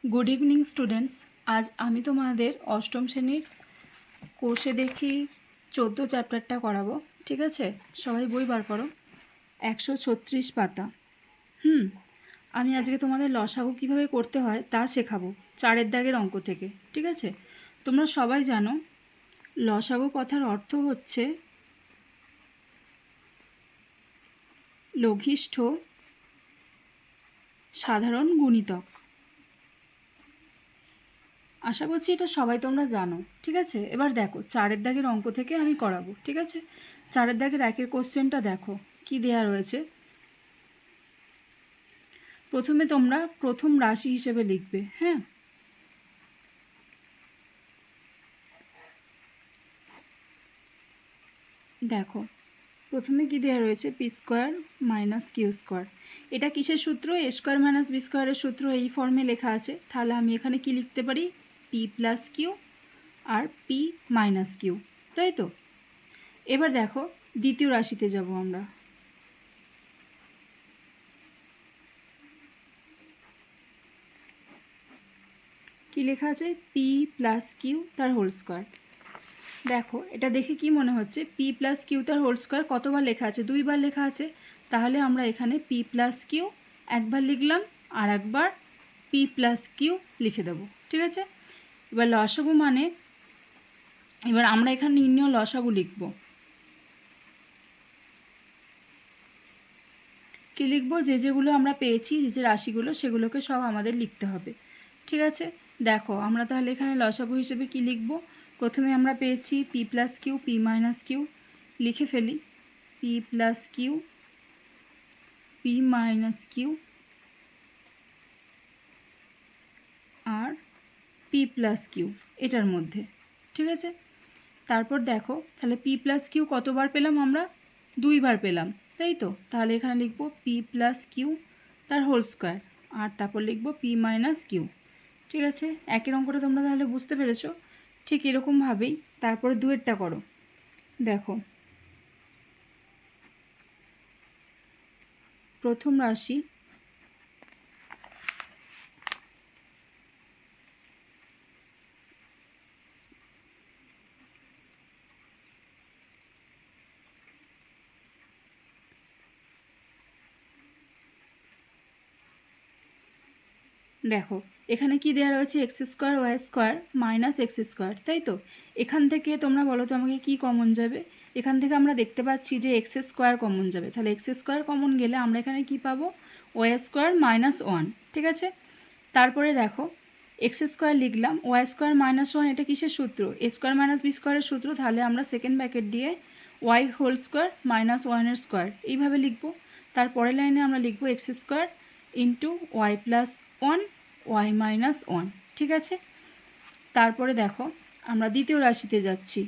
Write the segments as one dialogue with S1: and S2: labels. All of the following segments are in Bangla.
S1: Good evening students. आज आमी तोमादेर अष्टम श्रेणीर कोर्से देखी 14 चैप्टारटा कराबो। ठीक आछे, सबाई बोई बार करो। 136 पाता। आमी आजके तोमादेर लसागु किभाबे करते हय ता शेखाबो 4 दागेर अंक थेके। ठीक आछे, तोमरा सबाई जानो लसागु कथार अर्थ हच्छे लघिष्ठ साधारण गुणितक। आशा करছি এটা সবাই তোমরা জানো। ঠিক আছে, এবার দেখো 4 দাগের অঙ্ক থেকে আমি করাবো। ঠিক আছে, 4 দাগের একের কোশ্চেনটা দেখো কি দেয়া রয়েছে। প্রথমে তোমরা প্রথম রাশি হিসেবে লিখবে। হ্যাঁ, দেখো প্রথমে কি দেয়া রয়েছে, P square minus Q square. এটা কিসের সূত্র? এ স্কোয়ার মাইনাস বি স্কোয়ারের সূত্র এই ফর্মে লেখা আছে। তাহলে আমি এখানে কি লিখতে পারি, পি প্লাস কিউ আর পি মাইনাস কিউ, তাই তো। এবার দেখো দ্বিতীয় রাশিতে যাব আমরা। কি লেখা আছে, পি প্লাস কিউ তার হোল স্কোয়ার। দেখো এটা দেখে কি মনে হচ্ছে, পি প্লাস কিউ তার হোল স্কোয়ার কতবার লেখা আছে, 2 বার লেখা আছে। তাহলে আমরা এখানে পি প্লাস কিউ একবার লিখলাম আর একবার পি প্লাস কিউ লিখে দেবো। ঠিক আছে, এবার লসাগু মানে এবার আমরা এখানে নির্ণয় লসাগু লিখব। কি লিখবো, যেগুলো আমরা পেয়েছি, যে রাশিগুলো সেগুলোকে সব আমাদের লিখতে হবে। ঠিক আছে, দেখো আমরা তাহলে এখানে লসাগু হিসেবে কি লিখব। প্রথমে আমরা পেয়েছি P plus Q, P minus Q, লিখে ফেলি P plus Q, P minus Q আর পি প্লাস কিউ এটার মধ্যে। ঠিক আছে, তারপর দেখো তাহলে পি প্লাস কিউ কতবার পেলাম আমরা, 2 বার পেলাম, তাই তো। তাহলে এখানে লিখব পি প্লাস কিউ তার হোল স্কোয়ার আর তারপর লিখব পি মাইনাস কিউ। ঠিক আছে, একের অঙ্কটা তোমরা তাহলে বুঝতে পেরেছো। ঠিক এরকমভাবেই তারপরে দুয়েরটা করো। দেখো প্রথম রাশি দেখো এখানে কি দেওয়া রয়েছে, X square Y square minus X square, তাই তো। এখান থেকে তোমরা বলো তো আমাকে কি কমন যাবে। এখান থেকে আমরা দেখতে পাচ্ছি যে এক্স স্কোয়ার কমন যাবে। তাহলে এক্স স্কোয়ার কমন গেলে আমরা এখানে কি পাবো, ওয়াই স্কোয়ার মাইনাস 1। ঠিক আছে, তারপরে দেখো এক্স স্কোয়ার লিখলাম, ওয়াই স্কোয়ার মাইনাস 1 এটা কিসের সূত্র, এ স্কোয়ার মাইনাস বি স্কোয়ারের সূত্র। তাহলে আমরা সেকেন্ড ব্র্যাকেট দিয়ে Y whole square minus 1 square এইভাবে লিখবো। তারপরের লাইনে আমরা লিখবো X square into Y plus 1 Y minus 1। ঠিক আছে, তারপরে দেখো আমরা দ্বিতীয় রাশিতে যাচ্ছি।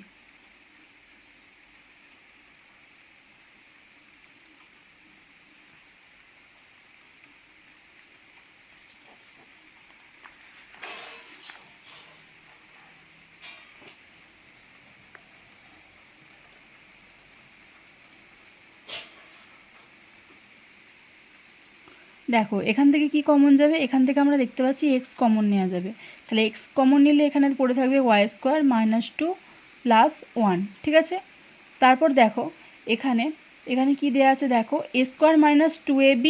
S1: দেখো এখান থেকে কি কমন যাবে, এখান থেকে আমরা দেখতে পাচ্ছি এক্স কমন নেওয়া যাবে। তাহলে এক্স কমন নিলে এখানে পড়ে থাকবে ওয়াই স্কোয়ার মাইনাস 2 প্লাস 1। ঠিক আছে, তারপর দেখো এখানে এখানে কি দেওয়া আছে, দেখো এ স্কোয়ার মাইনাস 2ab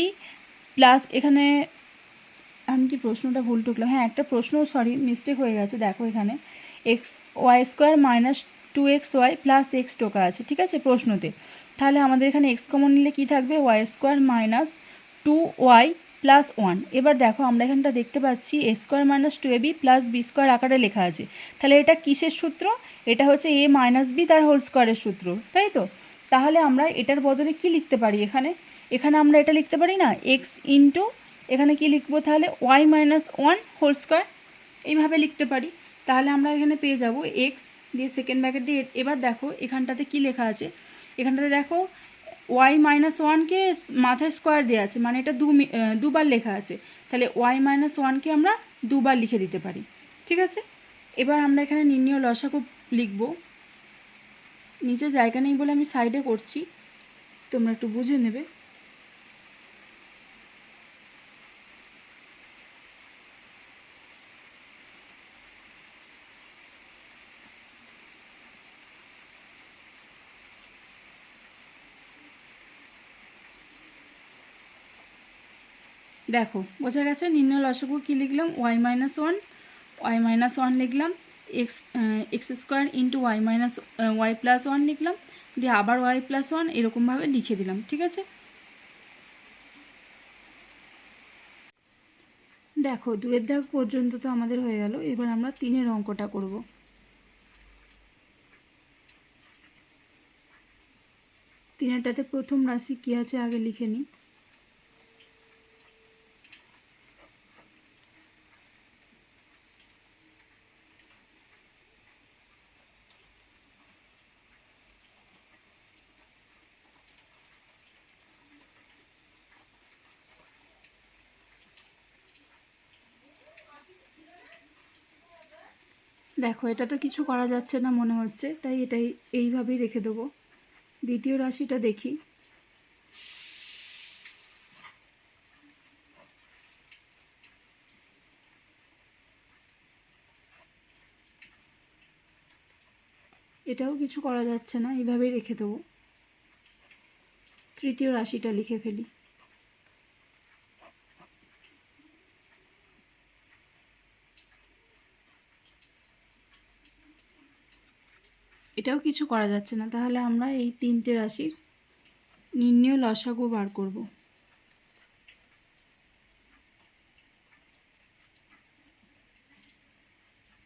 S1: প্লাস, এখানে আমি কি প্রশ্নটা ভুল টুকলাম, হ্যাঁ একটা প্রশ্ন সরি মিস্টেক হয়ে গেছে। দেখো এখানে X Y square minus 2xy plus X টোকা আছে। ঠিক আছে প্রশ্নতে, তাহলে আমাদের এখানে এক্স কমন নিলে কি থাকবে, Y square minus 2y plus 1। এবার দেখো আমরা এখানটা দেখতে পাচ্ছি A square minus 2ab plus B square আকারে লেখা আছে। তাহলে এটা কিসের সূত্র, এটা হচ্ছে এ মাইনাস বি তার হোল স্কোয়ারের সূত্র, তাই তো। তাহলে আমরা এটার বদলে কি লিখতে পারি, এখানে এখানে আমরা এটা লিখতে পারি না, এক্স ইন্টু এখানে কি লিখবো, তাহলে ওয়াই মাইনাস 1 হোল স্কোয়ার এইভাবে লিখতে পারি। তাহলে আমরা এখানে পেয়ে যাব এক্স দিয়ে সেকেন্ড ব্র্যাকেট দিয়ে। এবার দেখো এখানটাতে কি লেখা আছে, এখানটাতে দেখো ওয়াই মাইনাস 1কে মাথায় স্কোয়ার দেওয়া আছে, মানে এটা দুবার লেখা আছে। তাহলে ওয়াই মাইনাস 1কে আমরা দুবার লিখে দিতে পারি। ঠিক আছে, এবার আমরা এখানে নির্ণয় লসাগু লিখব। নিচে জায়গা নেই বলে আমি সাইডে করছি, তোমরা একটু বুঝে নেবে। দেখো বোঝা গেছে। নির্ণয় লসাগু কী লিখলাম, y-1 লিখলাম, X square into Y plus one লিখলাম, দিয়ে আবার y+1 এরকমভাবে লিখে দিলাম। ঠিক আছে, দেখো 2-এর দাগ পর্যন্ত তো আমাদের হয়ে গেল। এবার আমরা 3-এর অঙ্কটা করব। 3-এরটাতে প্রথম রাশি কী আছে আগে লিখে নিই। দেখো এটা তো কিছু করা যাচ্ছে না মনে হচ্ছে, তাই এটাই এইভাবেই রেখে দেবো। দ্বিতীয় রাশিটা দেখি। এটাও কিছু করা যাচ্ছে না, এইভাবেই রেখে দেবো। তৃতীয় রাশিটা লিখে ফেলি। এটাও কিছু করা যাচ্ছে না, তাহলে আমরা এই 3টে রাশির নির্ণয় লসাগু বার করব।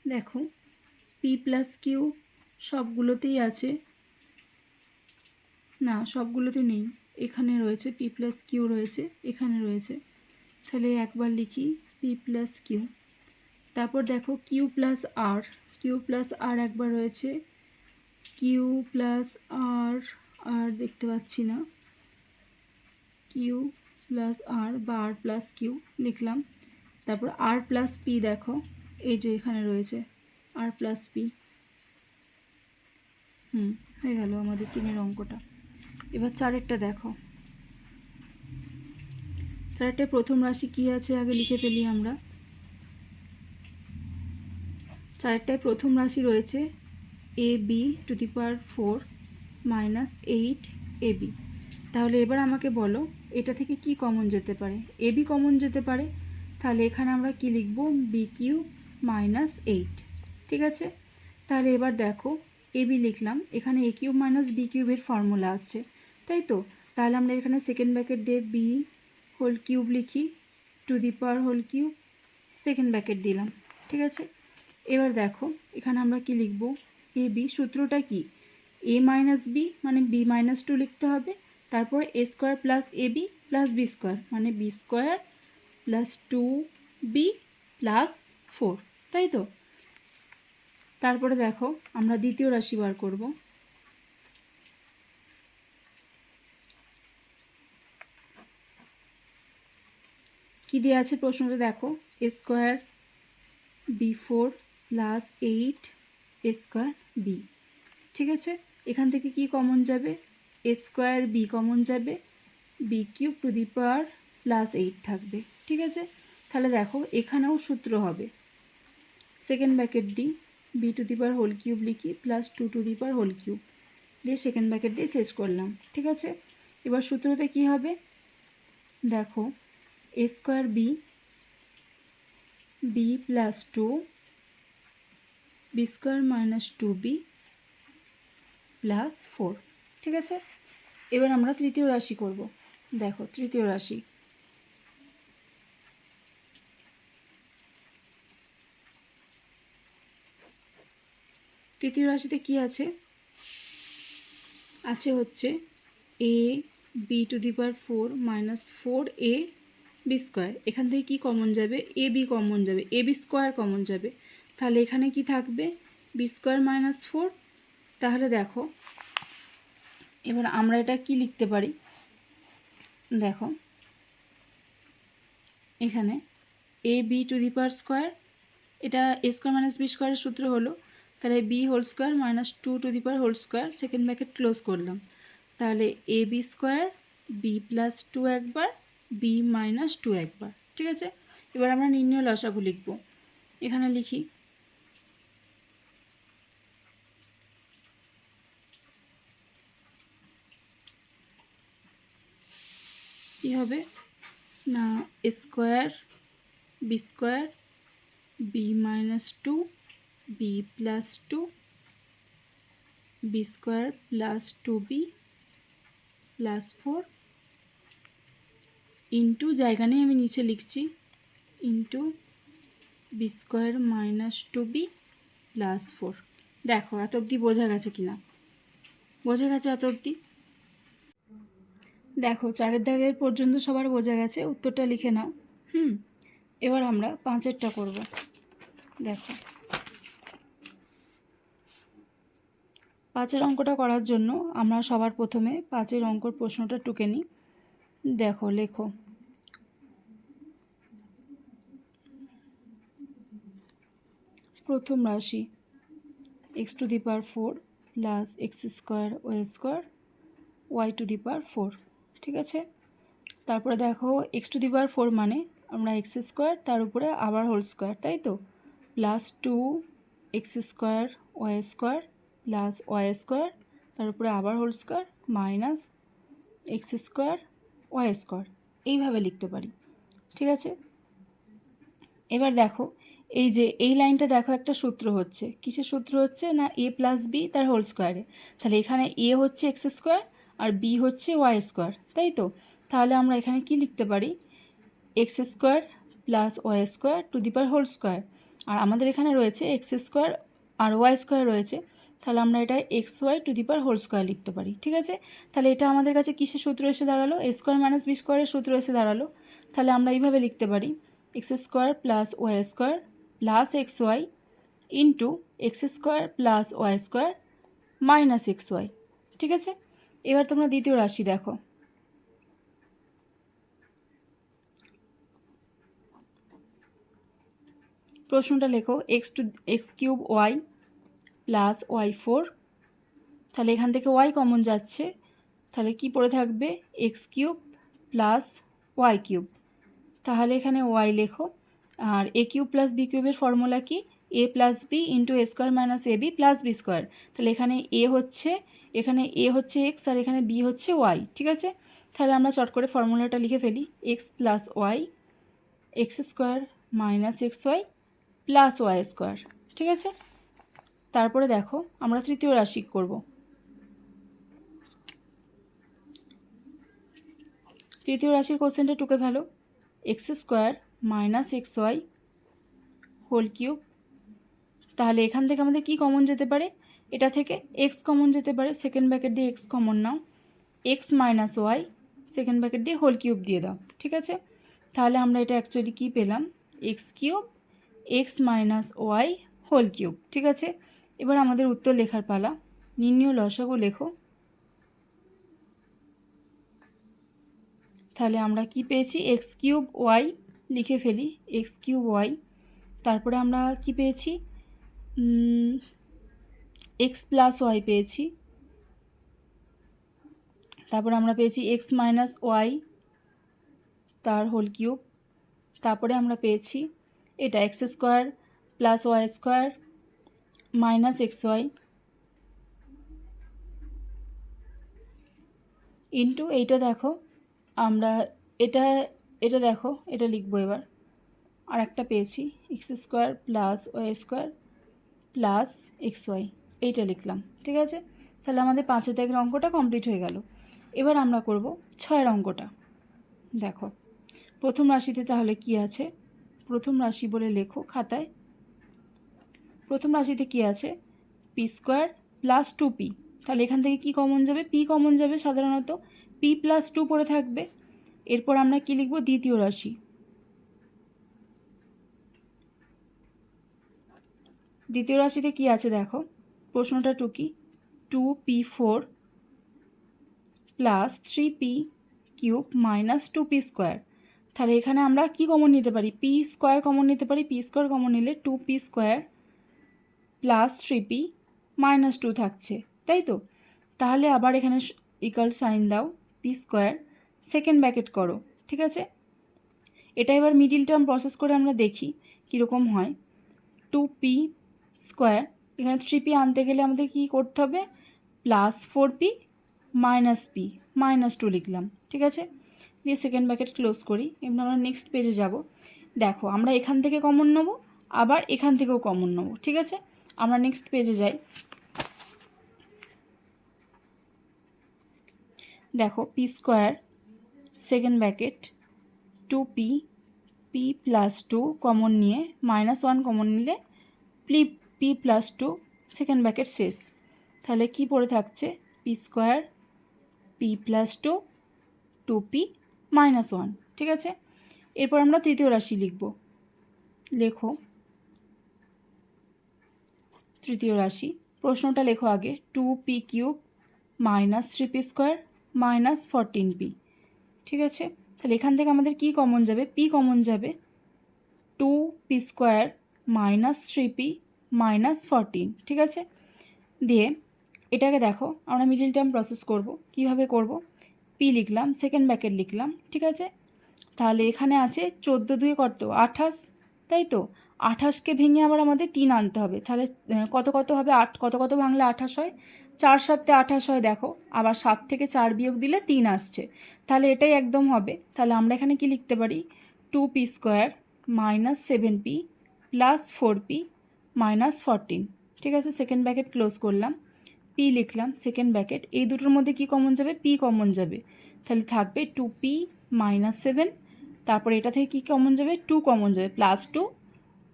S1: দেখো p+q সবগুলোতেই আছে, না সবগুলোতে নেই, এখানে রয়েছে p+q রয়েছে, এখানে রয়েছে, তাহলে একবার লিখি p+q। তারপর দেখো q+r একবার রয়েছে, q+r, আর দেখতে পাচ্ছি না, q+r বা r+q লিখলাম। তারপর r+p দেখো এই যে এখানে রয়েছে r+p। হয়ে গেল আমাদের 3-এর অঙ্কটা। এবার 4-এরটা দেখো। 4-এরটায় প্রথম রাশি কী আছে আগে লিখে ফেলি আমরা। 4-এরটায় প্রথম রাশি রয়েছে ab⁴ -8ab। তাহলে এবার আমাকে বলো এটা থেকে কি কমন যেতে পারে। ab কমন যেতে পারে, তাহলে এখানে আমরা কি লিখব, b³ -8। ঠিক আছে, তাহলে এবার দেখো ab লিখলাম, এখানে a³ b³ এর ফর্মুলা আসছে, তাই তো। তাহলে আমরা এখানে সেকেন্ড ব্র্যাকেট দিয়ে b³ লিখি, to the power whole cube, second bracket দিলাম। ঠিক আছে, এবার দেখো এখানে আমরা কি লিখব, ab সূত্রটা কি, a - b মানে b-2 লিখতে হবে, তারপর a² + ab + b² মানে b² + 2b + 4, তাই তো। তারপরে দেখো আমরা দ্বিতীয় রাশি বার করব। কি দেওয়া আছে প্রশ্নটা দেখো, a² b4 + 8a²b। ঠিক আছে, এখান থেকে কি কমন যাবে, a² b কমন যাবে, b³ টু দি পাওয়ার +8 থাকবে। ঠিক আছে, তাহলে দেখো এখানেও সূত্র হবে, সেকেন্ড ব্র্যাকেট দিই, b⁴ লিখি +2 to the power whole cube দিয়ে সেকেন্ড ব্র্যাকেট দিয়ে শেষ করলাম। ঠিক আছে, এবার সূত্রতে কি হবে দেখো, a² b + 2 b² - 2b + 4। ঠিক আছে, এবার আমরা তৃতীয় রাশি করব। দেখো তৃতীয় রাশি, তৃতীয় রাশিতে কি আছে, আছে হচ্ছে ab⁴ -4ab²। এখান থেকে কি কমন যাবে, ab কমন যাবে, ab² কমন যাবে, তাহলে এখানে কি থাকবে, b² - 4। তাহলে দেখো এবার আমরা এটা কি লিখতে পারি, দেখো এখানে ab², এটা a² - b² এর সূত্র হলো, তাহলে b² - 2 to the power whole square, second bracket close করলাম, তাহলে ab² b + 2 একবার, b - 2 একবার। ঠিক আছে, এবার আমরা নির্ণয় লসাগু লিখব। এখানে লিখি, কি হবে, না square B square B minus two B plus two B square plus two B plus four into, জায়গা নেই আমি নিচে লিখছি, into B square minus two B plus four. দেখো এত অবধি বোঝা গেছে কি না? বোঝা গেছে এত অবধি? দেখো 4 দাগের পর্যন্ত সবার বোঝা গেছে, উত্তরটা লিখে নাও। এবার আমরা 5এরটা করব। দেখো 5এর অঙ্কটা করার জন্য আমরা সবার প্রথমে 5এর অঙ্কর প্রশ্নটা টুকে নিই। দেখো লেখো, প্রথম রাশি X to the power 4 plus X square Y square Y to the power 4। ঠিক আছে, তারপরে দেখো এক্স টু দি পাওয়ার 4 মানে আমরা এক্স স্কোয়ার তার উপরে আবার হোল স্কোয়ার, তাই তো, plus 2 X square Y square plus Y square তার উপরে আবার whole square minus X square Y square, এইভাবে লিখতে পারি। ঠিক আছে, এবার দেখো এই যে এই লাইনটা দেখো একটা সূত্র হচ্ছে, কিসের সূত্র হচ্ছে না এ প্লাস বি তার হোল স্কোয়ারে। তাহলে এখানে এ হচ্ছে এক্স স্কোয়ার আর বি হচ্ছে ওয়াই স্কোয়ার, তাই তো। তাহলে আমরা এখানে কি লিখতে পারি, X square plus Y square to the power whole square, আর আমাদের এখানে রয়েছে এক্স স্কোয়ার আর ওয়াই স্কোয়ার রয়েছে, তাহলে আমরা এটা X Y to the power whole square লিখতে পারি। ঠিক আছে, তাহলে এটা আমাদের কাছে কিসের সূত্র এসে দাঁড়ালো, এ স্কোয়ার মাইনাস বি স্কোয়ারের সূত্র এসে দাঁড়ালো। তাহলে আমরা এইভাবে লিখতে পারি, X square plus Y square plus X Y into X square plus Y square minus X Y. ঠিক আছে, এবার তোমরা দ্বিতীয় রাশি দেখো, প্রশ্নটা লেখো X cube Y plus Y 4। তাহলে এখান থেকে ওয়াই কমন যাচ্ছে, তাহলে কি পড়ে থাকবে, X cube plus Y cube. তাহলে এখানে ওয়াই লেখো, আর এ কিউব প্লাস বি কিউবের ফর্মুলা কি, A plus B into A square minus A B plus B square. তাহলে এখানে এ হচ্ছে এক্স আর এখানে বি হচ্ছে ওয়াই। ঠিক আছে, তাহলে আমরা চট করে ফর্মুলাটা লিখে ফেলি, X plus Y X square minus X Y plus Y square. ঠিক আছে, তারপরে দেখো আমরা তৃতীয় রাশি করব। তৃতীয় রাশির কোশ্চেনটা টুকে ফেলো, X square minus X Y whole cube. তাহলে এখান থেকে আমাদের কি কমন যেতে পারে, এটা থেকে এক্স কমন যেতে পারে, সেকেন্ড ব্র্যাকেট দিয়ে এক্স কমন নাও, X minus Y second bracket দিয়ে হোল কিউব দিয়ে দাও। ঠিক আছে, তাহলে আমরা এটা অ্যাকচুয়ালি কী পেলাম, X cube X minus Y whole cube. ঠিক আছে, এবার আমাদের উত্তর লেখার পালা, নির্ণয় লসাগু লেখো। তাহলে আমরা কি পেয়েছি, এক্স কিউব ওয়াই লিখে ফেলি, এক্স কিউব ওয়াই, তারপরে আমরা কি পেয়েছি, এক্স প্লাস ওয়াই পেয়েছি, তারপরে আমরা পেয়েছি এক্স মাইনাস ওয়াই তার হোল কিউব, তারপরে আমরা পেয়েছি এটা X square plus Y square minus X Y into এইটা দেখো আমরা এটা এটা দেখো এটা লিখবো এবার, আর একটা পেয়েছি X square plus Y square plus X Y, এইটা লিখলাম। ঠিক আছে, তাহলে আমাদের 5 দাগের অঙ্কটা কমপ্লিট হয়ে গেল। এবার আমরা করব 6 অঙ্কটা। দেখো প্রথম রাশিতে তাহলে কি আছে, প্রথম রাশি বলে লেখো খাতায়, প্রথম রাশিতে কি আছে, পি স্কোয়ার প্লাস 2p। তাহলে এখান থেকে কি কমন যাবে, পি কমন যাবে, সাধারণত পি প্লাস 2 পড়ে থাকবে। এরপর আমরা কি লিখব, দ্বিতীয় রাশি, দ্বিতীয় রাশিতে কি আছে দেখো, প্রশ্নটা টুকি, 2p4 plus 3p cube minus 2p square. তাহলে এখানে আমরা কি কমন নিতে পারি, পি স্কোয়ার কমন নিতে পারি, পি স্কোয়ার কমন নিলে 2p square plus 3p minus 2 থাকছে, তাই তো। তাহলে আবার এখানে ইকুয়াল সাইন দাও, পি স্কোয়ার সেকেন্ড ব্র্যাকেট করো। ঠিক আছে, এটা এবার মিডিল টার্ম প্রসেস করে আমরা দেখি কীরকম হয়। 2p স্কোয়ার, এখানে 3p আনতে গেলে আমাদের কি করতে হবে, plus 4p minus P minus 2 লিখলাম। ঠিক আছে, দিয়ে সেকেন্ড ব্র্যাকেট ক্লোজ করি। এবার আমরা নেক্সট পেজে যাব। দেখো আমরা এখান থেকে কমন নেব, আবার এখান থেকেও কমন নেব, ঠিক আছে। আমরা নেক্সট পেজে যাই। দেখো P square second bracket 2p p plus 2 common নিয়ে -1 কমন নিলে p প্লাস 2 সেকেন্ড ব্র্যাকেট শেষ। তাহলে কি পড়ে থাকছে? P square p plus 2 2p -1, ঠিক আছে। এরপর আমরা তৃতীয় রাশি লিখব। লেখো তৃতীয় রাশি। প্রশ্নটা লেখো আগে। 2p cube -3p square -14p, ঠিক আছে। তাহলে এখান থেকে আমাদের কি কমন যাবে? p কমন যাবে। 2p স্কোয়ার -3p -14, ঠিক আছে। দিয়ে এটাকে দেখো আমরা মিডিল টার্ম প্রসেস করব। কিভাবে করব? p লিখলাম, সেকেন্ড ব্র্যাকেট লিখলাম, ঠিক আছে। তাহলে এখানে আছে 14 2 কত? 28, তাই তো। 28কে ভেঙে আবার আমাদের 3 আনতে হবে। তাহলে কত কত হবে? 8 কত কত ভাঙলে 28 হয়? 4 7 28 হয়। দেখো আবার 7 থেকে 4 বিয়োগ দিলে 3 আসছে। তাহলে এটাই একদম হবে। তাহলে আমরা এখানে কি লিখতে পারি? 2p square -7p plus 4p -14, ঠিক আছে। সেকেন্ড ব্র্যাকেট ক্লোজ করলাম, p লিখলাম, সেকেন্ড ব্র্যাকেট। এই দুটোর মধ্যে কি কমন যাবে? p কমন যাবে। তাহলে থাকবে 2p -7, তারপরে এটা থেকে কি কমন যাবে? 2 কমন যাবে, প্লাস 2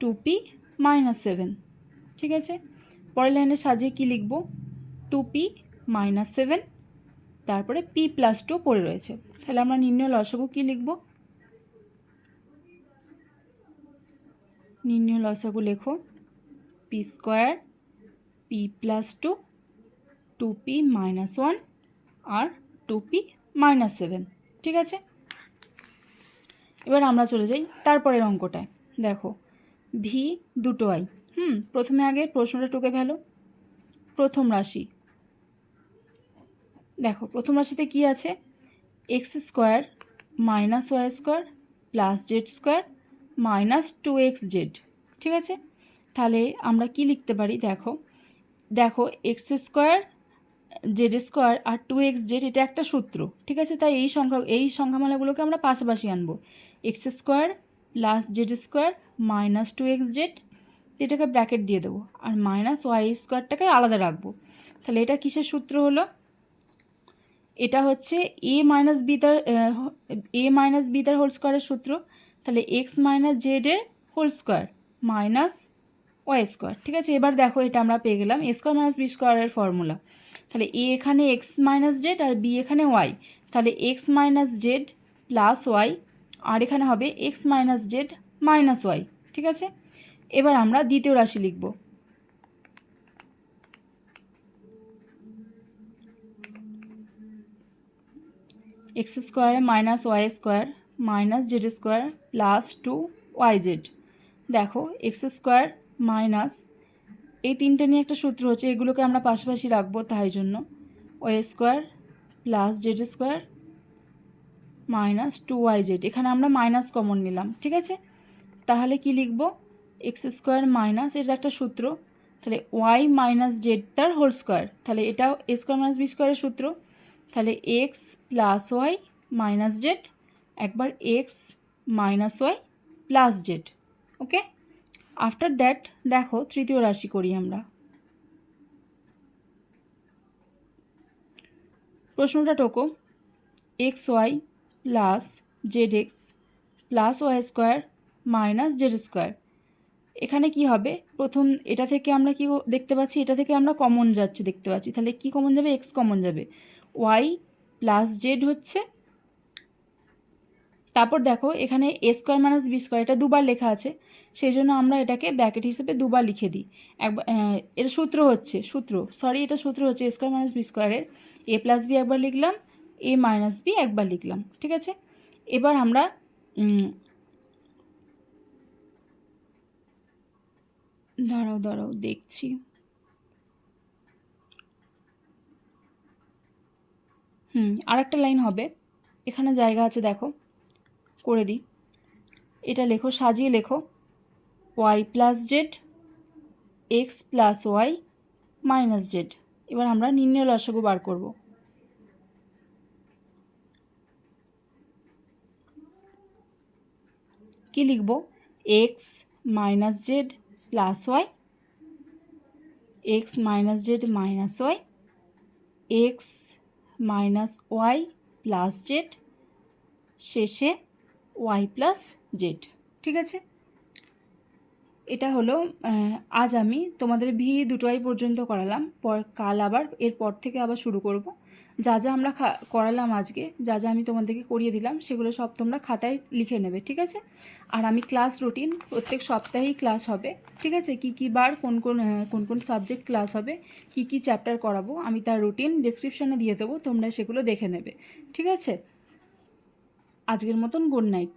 S1: 2p -7, ঠিক আছে। পরের লাইনে সাজিয়ে কি লিখব? 2p -7, তারপরে p প্লাস 2 পড়ে রয়েছে। তাহলে আমরা নির্ণয় লসাগু কি লিখব? নির্ণয় লসাগু লেখো p square p plus 2 2p -1 আর 2p -7, ঠিক আছে। এবার আমরা চলে যাই তারপরের অঙ্কটায়। দেখো ভি দুটো আই। প্রথমে আগে প্রশ্নটা টুকে ফেলো। প্রথম রাশি দেখো, প্রথম রাশিতে কি আছে? X square -y square plus Z square -2xz, ঠিক আছে। তাহলে আমরা কি লিখতে পারি? দেখো দেখো এক্স স্কোয়ার জেড স্কোয়ার আর 2xz এটা একটা সূত্র, ঠিক আছে। তাই এই সংখ্যামালাগুলোকে আমরা পাশাপাশি আনবো। X square plus Z square -2xz, এটাকে ব্র্যাকেট দিয়ে দেবো, আর -y স্কোয়ারটাকে আলাদা রাখবো। তাহলে এটা কিসের সূত্র হলো? এটা হচ্ছে a মাইনাস বি তার হোল স্কোয়ারের সূত্র। তাহলে এক্স মাইনাস জেড এর হোল স্কোয়ার -y স্কোয়ার, ঠিক আছে। এবার দেখো এটা আমরা পেয়ে গেলাম a স্কোয়ার মাইনাস বি স্কোয়ারের ফর্মুলা। তাহলে a এখানে এক্স মাইনাস জেড আর b এখানে ওয়াই। তাহলে X minus Z plus Y, আর এখানে হবে X minus Z minus Y, ঠিক আছে। এবার আমরা দ্বিতীয় রাশি লিখব। X square -y square -z square plus 2yz। দেখো এক্স স্কোয়ার মাইনাস, এই তিনটে নিয়ে একটা সূত্র হচ্ছে, এগুলোকে আমরা পাশাপাশি রাখবো, তাই জন্য Y square plus Z square -2yz। এখানে আমরা মাইনাস কমন নিলাম, ঠিক আছে। তাহলে কি লিখব? এক্স স্কোয়ার মাইনাস, এটা একটা সূত্র, তাহলে ওয়াই মাইনাস জেড তার হোল স্কোয়ার। তাহলে এটাও এ স্কোয়ার মাইনাস বি স্কোয়ারের সূত্র। তাহলে X plus Y minus Z, একবার X minus Y plus Z, okay. After that দেখো তৃতীয় রাশি করি আমরা। প্রশ্নটা টোকো X Y plus Z X plus Y square minus Z square. এখানে কি হবে? প্রথম এটা থেকে আমরা কি দেখতে পাচ্ছি? এটা থেকে আমরা কমন যাচ্ছে দেখতে পাচ্ছি। তাহলে কি কমন যাবে? এক্স কমন যাবে। ওয়াই প্লাস জেড হচ্ছে, তারপর দেখো এখানে এ স্কোয়ার মাইনাস বি স্কোয়ার, এটা দুবার লেখা আছে, সেই জন্য আমরা এটাকে ব্র্যাকেট হিসেবে দুবার লিখে দিই। একবার এটা সূত্র হচ্ছে, এটা সূত্র হচ্ছে এ স্কোয়ার মাইনাস বি স্কোয়ারের। এ প্লাস বি একবার লিখলাম, এ মাইনাস বি একবার লিখলাম, ঠিক আছে। এবার আমরা দাঁড়াও দেখছি। আর একটা লাইন হবে, এখানে জায়গা আছে, দেখো করে দিই। এটা লেখো, সাজিয়ে লেখো Y plus Z X plus Y minus Z. এবার আমরা নির্ণয় লসাগু বার করব। কি লিখব, X minus Z plus Y, X minus Z minus Y, X minus Y plus Z, শেষে ওয়াই প্লাস জেড। ঠিক আছে, এটা হলো আজ আমি তোমাদের ভি দুটো আই পর্যন্ত করালাম, কাল আবার এরপর থেকে আবার শুরু করব। যা যা আমরা করালাম আজকে, যা যা আমি তোমাদেরকে করিয়ে দিলাম সেগুলো সব তোমরা খাতায় লিখে নেবে। ঠিক আছে, আর আমি ক্লাস রুটিন প্রত্যেক সপ্তাহেই ক্লাস হবে। ঠিক আছে, কি কি বার কোন কোন সাবজেক্ট ক্লাস হবে, কি কি চ্যাপ্টার করাবো, আমি তার রুটিন ডেসক্রিপশানে দিয়ে দেবো, তোমরা সেগুলো দেখে নেবে। ঠিক আছে, আজকের মতন গুড নাইট।